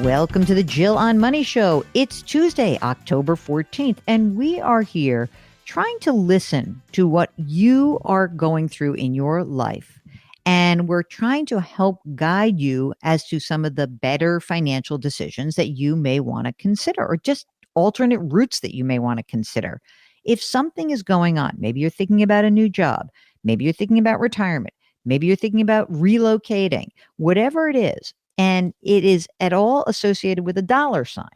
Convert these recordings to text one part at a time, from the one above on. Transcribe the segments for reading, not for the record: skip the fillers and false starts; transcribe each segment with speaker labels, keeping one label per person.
Speaker 1: Welcome to the Jill on Money Show. It's Tuesday, October 14th, and we are here trying to listen to what you are going through in your life. And we're trying to help guide you as to some of the better financial decisions that you may want to consider, or just alternate routes that you may want to consider. If something is going on, maybe you're thinking about a new job, maybe you're thinking about retirement, maybe you're thinking about relocating, whatever it is, and it is at all associated with a dollar sign,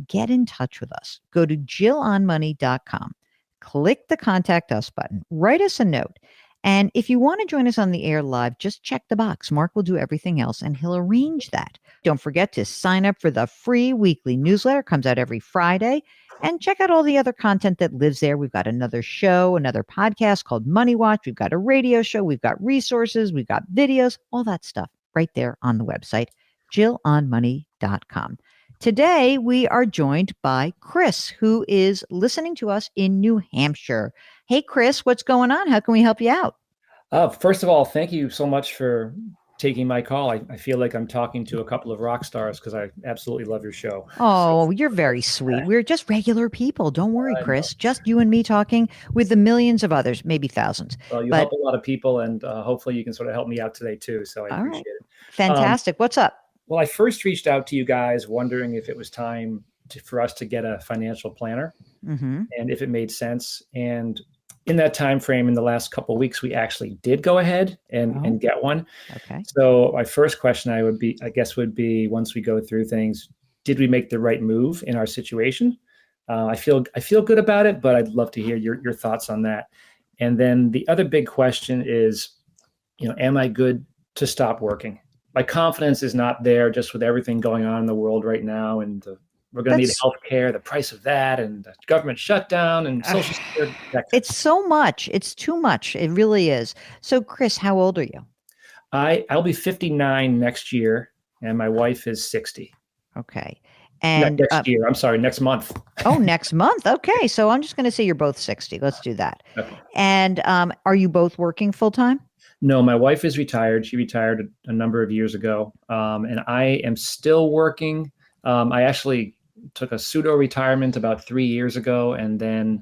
Speaker 1: get in touch with us. Go to jillonmoney.com, click the contact us button, write us a note. And if you want to join us on the air live, just check the box. Mark will do everything else and he'll arrange that. Don't forget to sign up for the free weekly newsletter. It comes out every Friday. And check out all the other content that lives there. We've got another show, another podcast called Money Watch. We've got a radio show. We've got resources. We've got videos, all that stuff right there on the website, jillonmoney.com. Today, we are joined by Chris, who is listening to us in New Hampshire. Hey, Chris, what's going on? How can we help you out?
Speaker 2: First of all, thank you so much for taking my call. I feel like I'm talking to a couple of rock stars because I absolutely love your show.
Speaker 1: Oh, you're very sweet. We're just regular people. Don't worry, Chris. Just you and me talking with the millions of others, maybe thousands.
Speaker 2: Well, you help a lot of people, and hopefully you can sort of help me out today too. So I appreciate it.
Speaker 1: Fantastic. What's up?
Speaker 2: Well, I first reached out to you guys wondering if it was time for us to get a financial planner and if it made sense. And in that time frame, in the last couple of weeks, we actually did go ahead and get one.
Speaker 1: Okay.
Speaker 2: So my first question would be, once we go through things, did we make the right move in our situation? I feel good about it, but I'd love to hear your thoughts on that. And then the other big question is, am I good to stop working? My confidence is not there just with everything going on in the world right now. And we're going to need health care, the price of that, and the government shutdown and Social Security.
Speaker 1: It's so much. It's too much. It really is. So, Chris, how old are you?
Speaker 2: I'll be 59 next year, and my wife is 60.
Speaker 1: Okay. And
Speaker 2: next year. I'm sorry, next month.
Speaker 1: Oh, next month. Okay. So I'm just going to say you're both 60. Let's do that. Okay. And are you both working full time?
Speaker 2: No, my wife is retired. She retired a number of years ago. And I am still working. I actually took a pseudo retirement about 3 years ago and then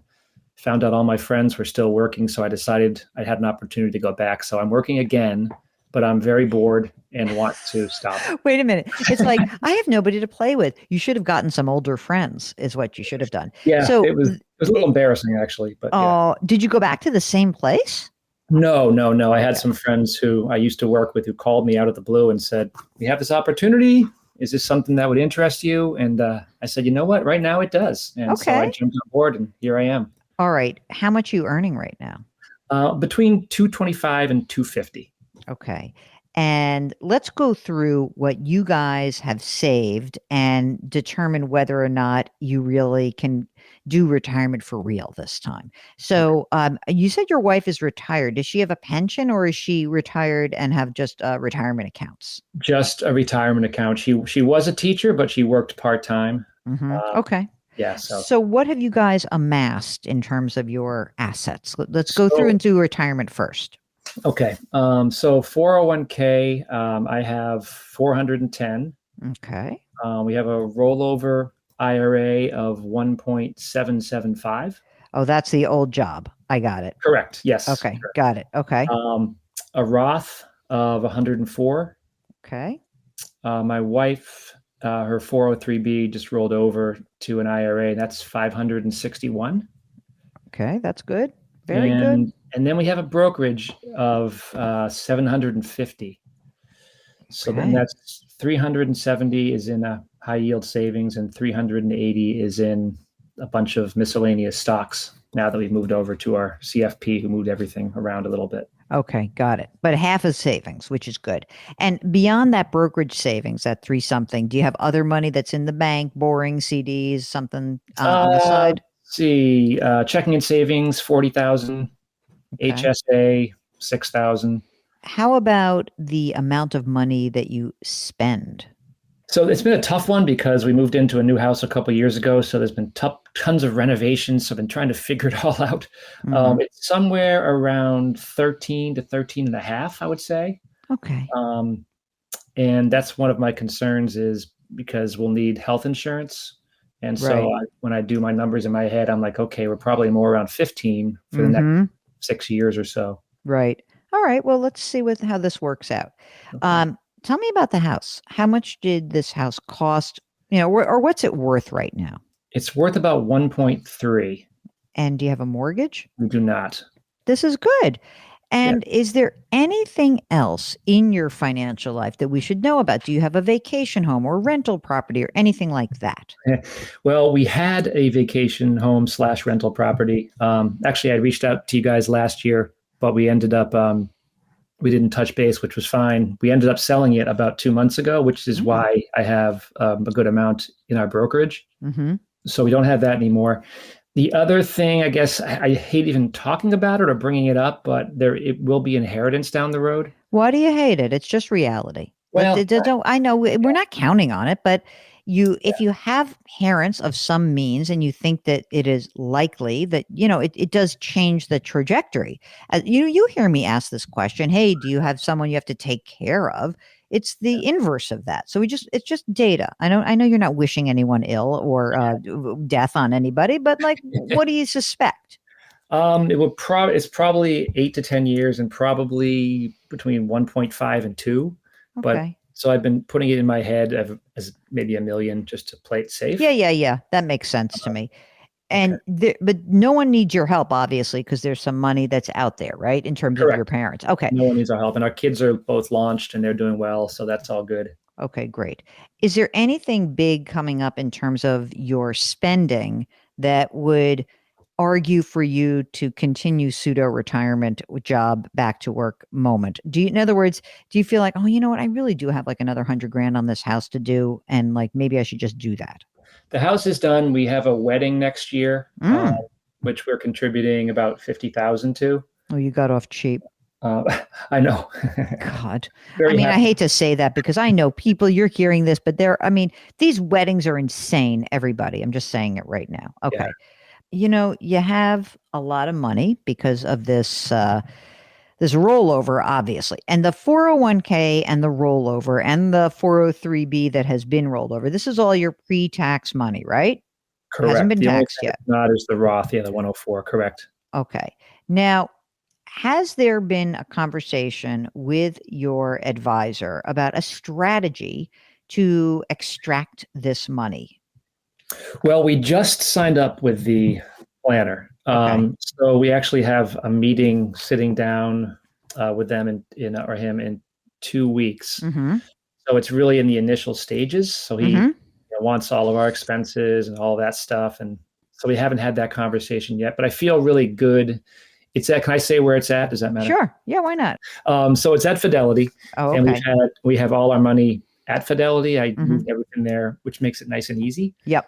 Speaker 2: found out all my friends were still working. So I decided I had an opportunity to go back. So I'm working again, but I'm very bored and want to stop.
Speaker 1: Wait a minute. It's like, I have nobody to play with. You should have gotten some older friends is what you should have done.
Speaker 2: Yeah,
Speaker 1: so
Speaker 2: it was a little embarrassing actually. But
Speaker 1: did you go back to the same place?
Speaker 2: No. I had some friends who I used to work with who called me out of the blue and said, we have this opportunity. Is this something that would interest you? And I said, you know what? Right now it does. And so I jumped on board and here I am.
Speaker 1: All right. How much are you earning right now?
Speaker 2: Between $225 and $250.
Speaker 1: Okay. And let's go through what you guys have saved and determine whether or not you really can do retirement for real this time. So you said your wife is retired. Does she have a pension or is she retired and have just retirement accounts?
Speaker 2: Just a retirement account. She was a teacher, but she worked part-time.
Speaker 1: Okay.
Speaker 2: Yeah.
Speaker 1: So what have you guys amassed in terms of your assets? Let's go through and do retirement first.
Speaker 2: Okay. So 401k, I have 410.
Speaker 1: Okay.
Speaker 2: We have a rollover IRA of 1.775.
Speaker 1: Oh, that's the old job. I got it.
Speaker 2: Correct. Yes.
Speaker 1: Okay.
Speaker 2: Correct.
Speaker 1: Got it. Okay.
Speaker 2: A Roth of 104.
Speaker 1: Okay.
Speaker 2: My wife, her 403b just rolled over to an IRA. That's 561.
Speaker 1: Okay. That's good. Very good.
Speaker 2: And then we have a brokerage of 750. So then that's 370 is in a high yield savings and 380 is in a bunch of miscellaneous stocks now that we've moved over to our CFP, who moved everything around a little bit.
Speaker 1: Okay, got it. But half is savings, which is good. And beyond that brokerage savings, that 3-something, do you have other money that's in the bank, boring CDs, something on the side?
Speaker 2: See, checking and savings, 40,000. Okay. HSA, 6,000.
Speaker 1: How about the amount of money that you spend?
Speaker 2: So it's been a tough one because we moved into a new house a couple of years ago. So there's been tons of renovations. So I've been trying to figure it all out. It's somewhere around 13 to 13 and a half, I would say.
Speaker 1: Okay.
Speaker 2: And that's one of my concerns is because we'll need health insurance. And so
Speaker 1: Right.
Speaker 2: when I do my numbers in my head, I'm like, okay, we're probably more around 15 for the next
Speaker 1: Mm-hmm.
Speaker 2: 6 years or so.
Speaker 1: Right. All right. Well, let's see how this works out.
Speaker 2: Okay.
Speaker 1: Tell me about the house. How much did this house cost? Or what's it worth right now?
Speaker 2: It's worth about 1.3.
Speaker 1: And do you have a mortgage?
Speaker 2: We do not.
Speaker 1: This is good.
Speaker 2: Yeah.
Speaker 1: And is there anything else in your financial life that we should know about? Do you have a vacation home or rental property or anything like that?
Speaker 2: Well, we had a vacation home slash rental property. Actually, I reached out to you guys last year, but we ended up we didn't touch base, which was fine. We ended up selling it about 2 months ago, which is why I have a good amount in our brokerage.
Speaker 1: Mm-hmm.
Speaker 2: So we don't have that anymore. The other thing, I guess, I hate even talking about it or bringing it up, but it will be inheritance down the road.
Speaker 1: Why do you hate it? It's just reality.
Speaker 2: Well,
Speaker 1: I know we're not counting on it, but if you have parents of some means and you think that it is likely that, it does change the trajectory. You hear me ask this question. Hey, do you have someone you have to take care of? It's the inverse of that. So it's just data. I know you're not wishing anyone ill or death on anybody, but like, what do you suspect?
Speaker 2: it's probably 8 to 10 years and probably between 1.5 and 2. But
Speaker 1: Okay.
Speaker 2: so I've been putting it in my head as maybe 1 million just to play it safe.
Speaker 1: Yeah. That makes sense to me. And but no one needs your help, obviously, because there's some money that's out there, right? In terms of your
Speaker 2: Correct.
Speaker 1: parents. Okay.
Speaker 2: No one needs our help. And our kids are both launched and they're doing well. So that's all good.
Speaker 1: Okay, great. Is there anything big coming up in terms of your spending that would argue for you to continue pseudo retirement job back to work moment? In other words, do you feel like, oh, you know what? I really do have like another 100 grand on this house to do. And like, maybe I should just do that.
Speaker 2: The house is done. We have a wedding next year,
Speaker 1: Mm.
Speaker 2: which we're contributing about 50,000 to.
Speaker 1: Oh, you got off cheap.
Speaker 2: I know.
Speaker 1: God.
Speaker 2: Very
Speaker 1: I mean, I
Speaker 2: happy.
Speaker 1: hate to say that because I know people, you're hearing this, but these weddings are insane, everybody. I'm just saying it right now.
Speaker 2: Yeah.
Speaker 1: Okay. You have a lot of money because of this rollover, obviously. And the 401k and the rollover and the 403b that has been rolled over. This is all your pre-tax money, right?
Speaker 2: Correct.
Speaker 1: Hasn't been
Speaker 2: The only
Speaker 1: taxed
Speaker 2: thing
Speaker 1: yet.
Speaker 2: that's not is the Roth, the 104. Correct.
Speaker 1: Okay. Now, has there been a conversation with your advisor about a strategy to extract this money?
Speaker 2: Well, we just signed up with the planner.
Speaker 1: Okay.
Speaker 2: So we actually have a meeting sitting down with them or him in 2 weeks.
Speaker 1: Mm-hmm.
Speaker 2: So it's really in the initial stages. So he
Speaker 1: Mm-hmm.
Speaker 2: wants all of our expenses and all that stuff. And so we haven't had that conversation yet, but I feel really good. Can I say where it's at? Does that matter?
Speaker 1: Sure. Yeah, why not?
Speaker 2: So it's at Fidelity.
Speaker 1: Oh,
Speaker 2: And
Speaker 1: okay.
Speaker 2: we have all our money at Fidelity. I
Speaker 1: Mhm.
Speaker 2: moved everything there, which makes it nice and easy.
Speaker 1: Yep.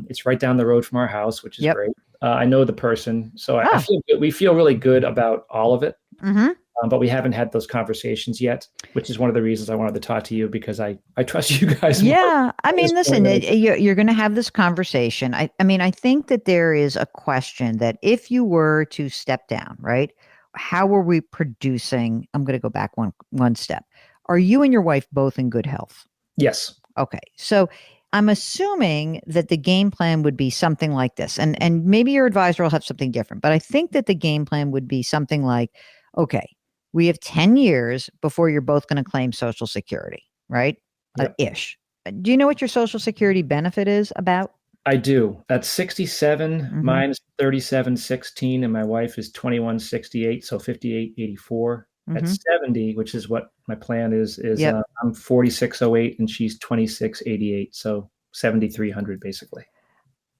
Speaker 2: It's right down the road from our house, which is
Speaker 1: Yep.
Speaker 2: great. I know the person, so I
Speaker 1: Ah.
Speaker 2: feel good. We feel really good about all of it,
Speaker 1: Mm-hmm.
Speaker 2: but we haven't had those conversations yet, which is one of the reasons I wanted to talk to you because I trust you guys more.
Speaker 1: Yeah. I mean, listen,
Speaker 2: point.
Speaker 1: you're going to have this conversation. I think that there is a question that if you were to step down, right? How are we producing? I'm going to go back one step. Are you and your wife both in good health?
Speaker 2: Yes.
Speaker 1: Okay. So I'm assuming that the game plan would be something like this. And maybe your advisor will have something different, but I think that the game plan would be something like, okay, we have 10 years before you're both going to claim Social Security, right?
Speaker 2: Yep.
Speaker 1: Ish. Do you know what your Social Security benefit is about?
Speaker 2: I do. That's 67.
Speaker 1: Mhm.
Speaker 2: Mine is 37.16, and my wife is 21.68, so 58.84. At 70, which is what my plan is
Speaker 1: Yep.
Speaker 2: I'm 46.08 and she's 26.88, so 7,300 basically.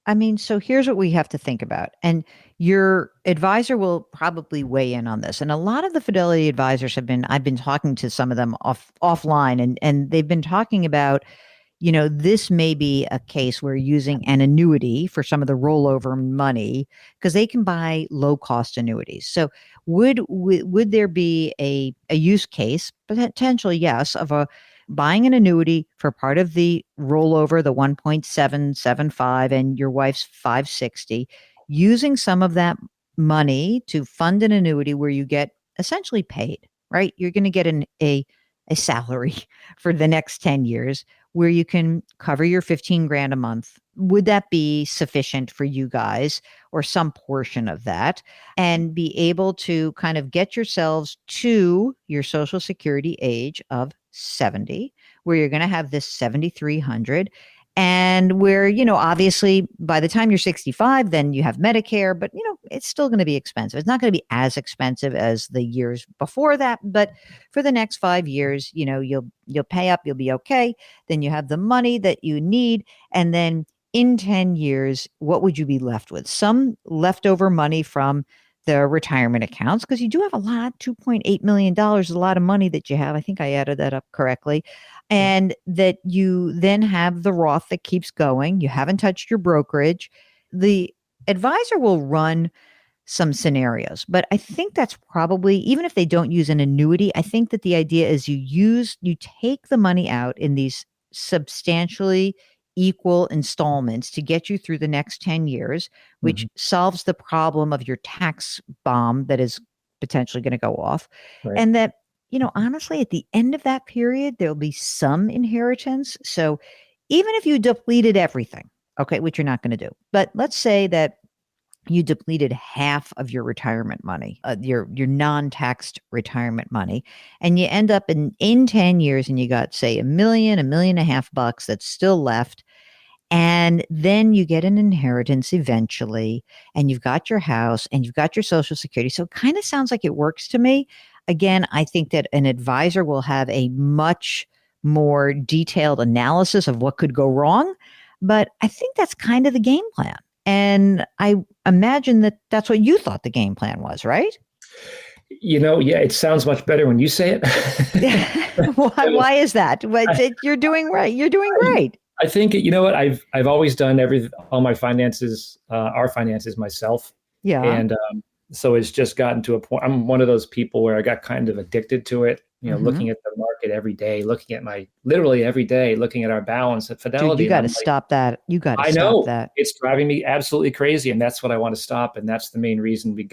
Speaker 1: I mean, so here's what we have to think about. And your advisor will probably weigh in on this. And a lot of the Fidelity advisors I've been talking to some of them offline, and they've been talking about, this may be a case where using an annuity for some of the rollover money, because they can buy low cost annuities. So would there be a use case, potentially, yes, of buying an annuity for part of the rollover, the 1.775 and your wife's 560, using some of that money to fund an annuity where you get essentially paid, right? You're going to get a salary for the next 10 years where you can cover your 15 grand a month. Would that be sufficient for you guys, or some portion of that, and be able to kind of get yourselves to your Social Security age of 70, where you're going to have this 7,300, and where, obviously by the time you're 65, then you have Medicare, but it's still going to be expensive. It's not going to be as expensive as the years before that, but for the next 5 years, you'll pay up, you'll be okay. Then you have the money that you need, and then in 10 years, what would you be left with? Some leftover money from the retirement accounts, because you do have a lot. $2.8 million is a lot of money that you have. I think I added that up correctly. And that you then have the Roth that keeps going. You haven't touched your brokerage. The advisor will run some scenarios, but I think that's probably, even if they don't use an annuity, I think that the idea is you take the money out in these substantially equal installments to get you through the next 10 years, which solves the problem of your tax bomb that is potentially going to go off.
Speaker 2: Right.
Speaker 1: And that, honestly, at the end of that period, there'll be some inheritance. So even if you depleted everything, okay, which you're not going to do, but let's say that you depleted half of your retirement money, your non-taxed retirement money, and you end up in 10 years and you got, say, $1.5 million that's still left. And then you get an inheritance eventually, and you've got your house and you've got your Social Security. So it kind of sounds like it works to me. Again, I think that an advisor will have a much more detailed analysis of what could go wrong, but I think that's kind of the game plan. And I imagine that that's what you thought the game plan was, right?
Speaker 2: Yeah, it sounds much better when you say it.
Speaker 1: Why is that? You're doing right. You're doing great.
Speaker 2: I think, you know what, I've always done all my finances, our finances myself.
Speaker 1: Yeah.
Speaker 2: And so it's just gotten to a point. I'm one of those people where I got kind of addicted to it, looking at the market every day, looking at literally every day, looking at our balance at Fidelity.
Speaker 1: Dude, you got to stop that. You got to stop that.
Speaker 2: It's driving me absolutely crazy. And that's what I want to stop. And that's the main reason we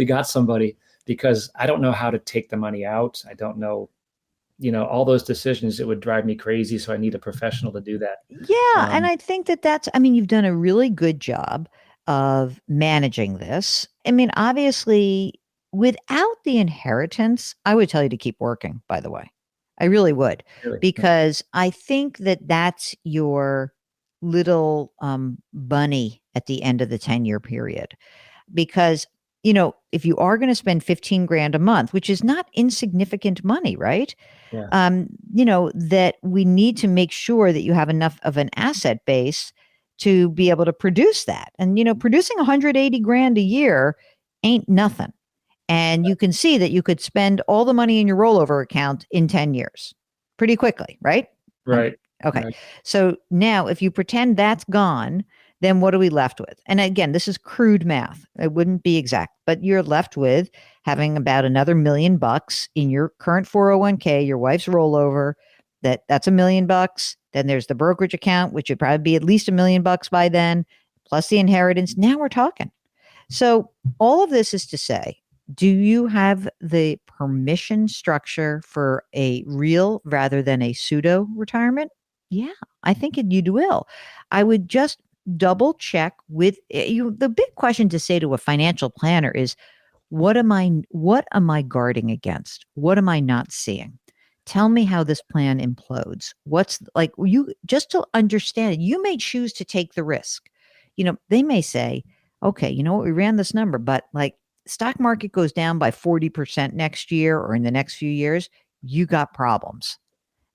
Speaker 2: got somebody, because I don't know how to take the money out. I don't know, all those decisions. It would drive me crazy. So I need a professional to do that.
Speaker 1: Yeah. And I think you've done a really good job of managing this. I mean, obviously, without the inheritance, I would tell you to keep working, by the way. I really would, because I think that that's your little bunny at the end of the 10-year period. Because, if you are going to spend 15 grand a month, which is not insignificant money, right?
Speaker 2: Yeah.
Speaker 1: That we need to make sure that you have enough of an asset base to be able to produce that. And, producing 180 grand a year ain't nothing. And you can see that you could spend all the money in your rollover account in 10 years pretty quickly, right?
Speaker 2: Right.
Speaker 1: Okay.
Speaker 2: Right.
Speaker 1: So now if you pretend that's gone, then what are we left with? And again, this is crude math. It wouldn't be exact, but you're left with having about another $1 million in your current 401k, your wife's rollover, that's $1 million. Then there's the brokerage account, which would probably be at least $1 million by then, plus the inheritance. Now we're talking. So all of this is to say, do you have the permission structure for a real rather than a pseudo retirement? Yeah, I think you will. I would just double check with you. The big question to say to a financial planner is, what am I guarding against? What am I not seeing? Tell me how this plan implodes. What's like you just to understand it, you may choose to take the risk. They may say, okay, we ran this number, but like stock market goes down by 40% next year or in the next few years, you got problems.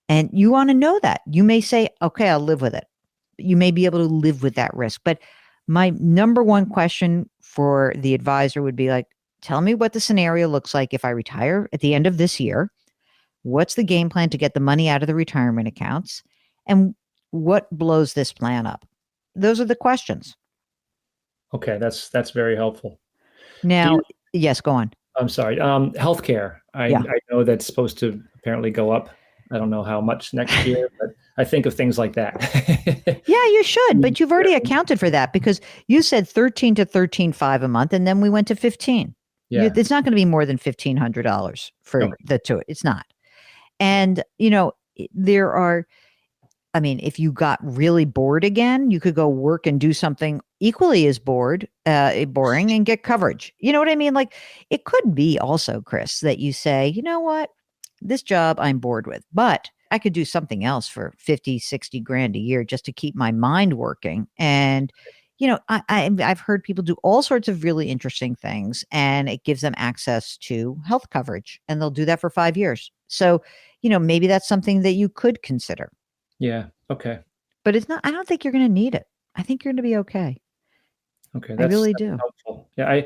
Speaker 1: And you want to know that. You may say, okay, I'll live with it. You may be able to live with that risk. But my number one question for the advisor would be like, tell me what the scenario looks like if I retire at the end of this year. What's the game plan to get the money out of the retirement accounts? And what blows this plan up? Those are the questions.
Speaker 2: Okay, that's very helpful.
Speaker 1: Now, yes, go on.
Speaker 2: I'm sorry. Healthcare. I know that's supposed to apparently go up. I don't know how much next year, but I think of things like that.
Speaker 1: Yeah, you should, but you've already accounted for that because you said 13 to 13.5 a month, and then we went to 15.
Speaker 2: Yeah.
Speaker 1: It's not going to be more than $1,500 for the two. It's not. And, there are, I mean, if you got really bored again, you could go work and do something equally as boring and get coverage. You know what I mean? Like it could be also, Chris, that you say, you know what, this job I'm bored with, but I could do something else for 50, 60 grand a year just to keep my mind working. And, I've heard people do all sorts of really interesting things and it gives them access to health coverage and they'll do that for 5 years. So, maybe that's something that you could consider.
Speaker 2: Yeah. Okay.
Speaker 1: But it's not, I don't think you're going to need it. I think you're going to be okay.
Speaker 2: Okay.
Speaker 1: I really
Speaker 2: That's
Speaker 1: do.
Speaker 2: helpful. Yeah.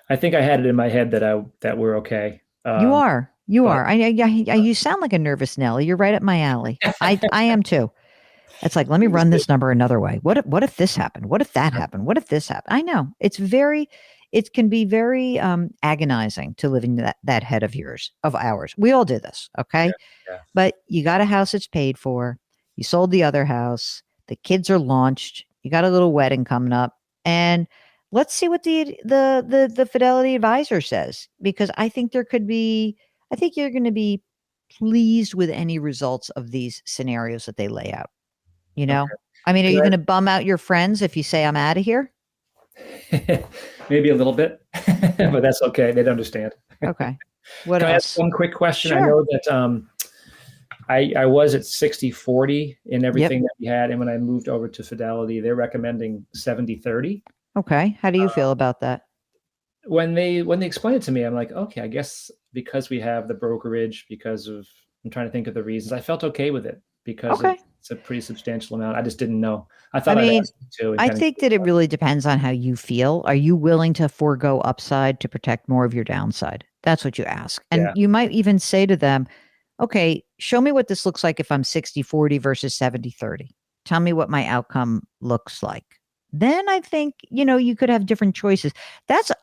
Speaker 2: I think I had it in my head that we're okay.
Speaker 1: You are. You
Speaker 2: but-
Speaker 1: are. You sound like a nervous Nelly. You're right up my alley. I am too. It's like, let me run this number another way. What if this happened? What if that happened? What if this happened? I know it can be very agonizing to live in that head of ours. We all do this. Okay.
Speaker 2: Yeah.
Speaker 1: But you got a house that's paid for. You sold the other house. The kids are launched. You got a little wedding coming up. And let's see what the Fidelity advisor says, because I think you're going to be pleased with any results of these scenarios that they lay out.
Speaker 2: Okay.
Speaker 1: I mean, are you going to bum out your friends if you say I'm out of here?
Speaker 2: Maybe a little bit, but that's okay. They'd understand.
Speaker 1: Okay. What
Speaker 2: Can
Speaker 1: else?
Speaker 2: I ask one quick question?
Speaker 1: Sure.
Speaker 2: I know that I was at 60/40 in everything that we had. And when I moved over to Fidelity, they're recommending 70/30.
Speaker 1: Okay. How do you feel about that?
Speaker 2: When they explained it to me, I'm like, okay, I guess because we have the brokerage, I'm trying to think of the reasons. I felt okay with it because it's a pretty substantial amount. I just didn't know. I thought I'd ask you too.
Speaker 1: I think that it really depends on how you feel. Are you willing to forego upside to protect more of your downside? That's what you ask. And you might even say to them, okay, show me what this looks like if I'm 60/40 versus 70/30. Tell me what my outcome looks like. Then I think, you could have different choices.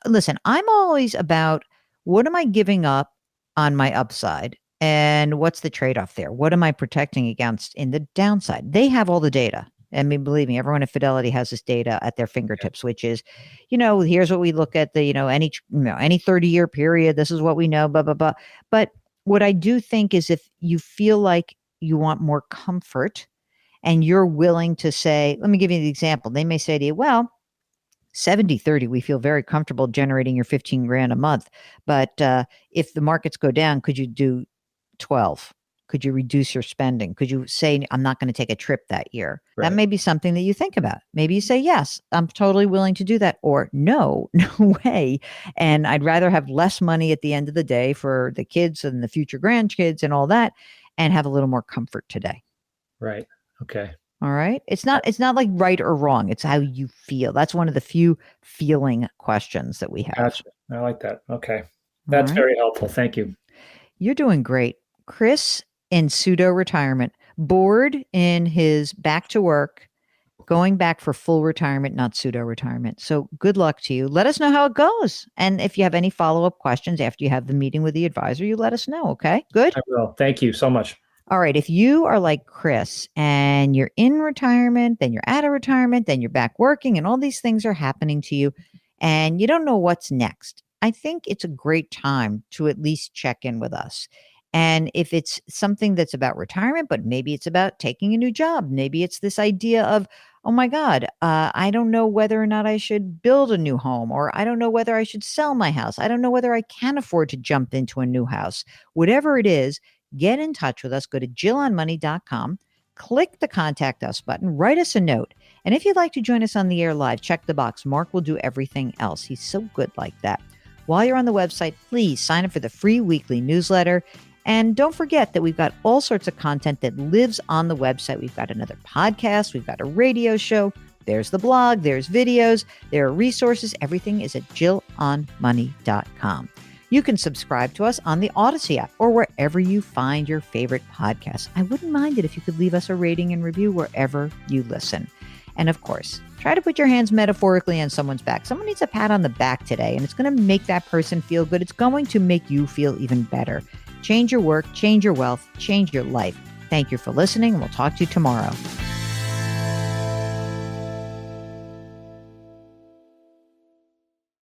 Speaker 1: Listen, I'm always about what am I giving up on my upside and what's the trade-off there? What am I protecting against in the downside? They have all the data. I mean, believe me, everyone at Fidelity has this data at their fingertips, which is, here's what we look at any 30-year period. This is what we know, blah, blah, blah. But what I do think is if you feel like you want more comfort and you're willing to say, let me give you the example. They may say to you, well, 70/30, we feel very comfortable generating your 15 grand a month. But if the markets go down, could you do 12? Could you reduce your spending? Could you say, I'm not going to take a trip that year? Right. That may be something that you think about. Maybe you say, yes, I'm totally willing to do that. Or no way. And I'd rather have less money at the end of the day for the kids and the future grandkids and all that and have a little more comfort today.
Speaker 2: Right. Okay.
Speaker 1: All right. It's not like right or wrong. It's how you feel. That's one of the few feeling questions that we have.
Speaker 2: Gotcha. I like that. Okay. That's very helpful. Thank you.
Speaker 1: You're doing great. Chris in pseudo retirement, bored in his back to work, going back for full retirement, not pseudo retirement. So good luck to you. Let us know how it goes. And if you have any follow-up questions after you have the meeting with the advisor, you let us know. Okay. Good.
Speaker 2: I will. Thank you so much.
Speaker 1: All right. If you are like Chris and you're in retirement, then you're out of retirement, then you're back working and all these things are happening to you and you don't know what's next, I think it's a great time to at least check in with us. And if it's something that's about retirement, but maybe it's about taking a new job, maybe it's this idea of, oh my God, I don't know whether or not I should build a new home, or I don't know whether I should sell my house. I don't know whether I can afford to jump into a new house. Whatever it is, get in touch with us. Go to jillonmoney.com, click the contact us button, write us a note. And if you'd like to join us on the air live, check the box. Mark will do everything else. He's so good like that. While you're on the website, please sign up for the free weekly newsletter. And don't forget that we've got all sorts of content that lives on the website. We've got another podcast. We've got a radio show. There's the blog. There's videos. There are resources. Everything is at jillonmoney.com. You can subscribe to us on the Odyssey app or wherever you find your favorite podcasts. I wouldn't mind it if you could leave us a rating and review wherever you listen. And of course, try to put your hands metaphorically on someone's back. Someone needs a pat on the back today, and it's going to make that person feel good. It's going to make you feel even better. Change your work, change your wealth, change your life. Thank you for listening, and we'll talk to you tomorrow.